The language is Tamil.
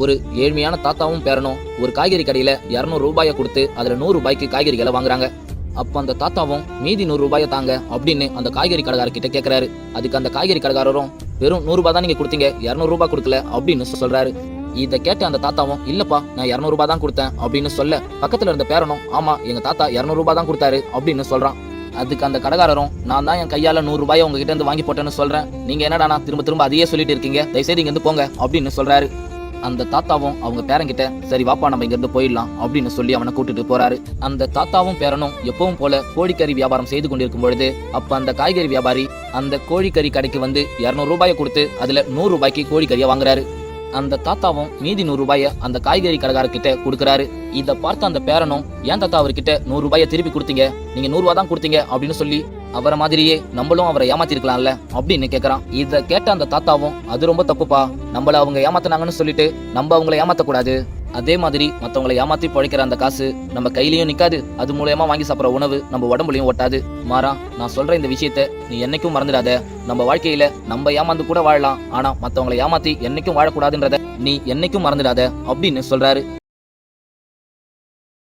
ஒரு ஏழ்மையான தாத்தாவும் பேரனும் ஒரு காய்கறி கடையில 200 ரூபாயை கொடுத்து அதுல 100 ரூபாய்க்கு காய்கறிகளை வாங்குறாங்க. அப்ப அந்த தாத்தாவும் மீதி 100 ரூபாயை தாங்க அப்படின்னு அந்த காய்கறி கடைக்காரர்கிட்ட கேட்கிறாரு. அதுக்கு அந்த காய்கறி கடைக்காரரும் வெறும் 100 ரூபாய் தான் நீங்க கொடுத்தீங்க, 200 ரூபாய் கொடுக்கல அப்படின்னு சொல்றாரு. இதை கேட்ட அந்த தாத்தாவும் இல்லப்பா நான் 200 ரூபாய் தான் கொடுத்தேன் அப்படின்னு சொல்ல, பக்கத்துல இருந்த பேரனும் ஆமா எங்க தாத்தா 200 ரூபாய் தான் கொடுத்தாரு அப்படின்னு சொல்றான். அதுக்கு அந்த கடைக்காரரும் நான் தான் என் கையால 100 ரூபாயை உங்ககிட்ட இருந்து வாங்கி போட்டேன்னு சொல்றேன், நீங்க என்னடா திரும்ப திரும்ப அதையே சொல்லிட்டு இருக்கீங்க, தயவுசெய்து இங்க இருந்து போங்க அப்படின்னு சொல்றாரு. அந்த தாத்தாவும் அவங்க பேரன்கிட்ட சரி வாப்பா நம்ம இங்க இருந்து போயிடலாம் அப்படின்னு சொல்லி அவனை கூட்டிட்டு போறாரு. அந்த தாத்தாவும் பேரனும் எப்பவும் போல கோழிக்கறி வியாபாரம் செய்து கொண்டிருக்கும் பொழுது அப்ப அந்த காய்கறி வியாபாரி அந்த கோழிக்கறி கடைக்கு வந்து 200 ரூபாயை கொடுத்து அதுல 100 ரூபாய்க்கு கோழிக்கறியை வாங்குறாரு. அந்த தாத்தாவும் மீதி 100 ரூபாயை அந்த காய்கறி கடைக்காரர்கிட்ட கொடுக்குறாரு. இதை பார்த்த அந்த பேரனும் ஏன் தாத்தா அவர்கிட்ட 100 ரூபாயை திருப்பி கொடுத்தீங்க, நீங்க 100 ரூபாய் தான் கொடுத்தீங்க அப்படின்னு சொல்லி அவரை மாதிரியே நம்மளும் அவரை ஏமாத்திருக்கலாம்ல அப்படின்னு கேட்கறான். இதை கேட்ட அந்த தாத்தாவும் அது ரொம்ப தப்புப்பா, நம்மள அவங்க ஏமாத்தினாங்கன்னு சொல்லிட்டு நம்ம அவங்கள ஏமாத்தக்கூடாது, அதே மாதிரி மற்றவங்களை ஏமாத்தி பழைக்கிற அந்த காசு நம்ம கையிலயும் நிக்காது, அது மூலயமா வாங்கி சாப்பிட்ற உணவு நம்ம உடம்புலையும் ஒட்டாது. மாறா நான் சொல்ற இந்த விஷயத்த நீ என்னைக்கும் மறந்துடாத, நம்ம வாழ்க்கையில நம்ம ஏமாந்து கூட வாழலாம், ஆனா மற்றவங்களை ஏமாத்தி என்னைக்கும் வாழக்கூடாதுன்றத நீ என்னைக்கும் மறந்துடாத அப்படின்னு சொல்றாரு.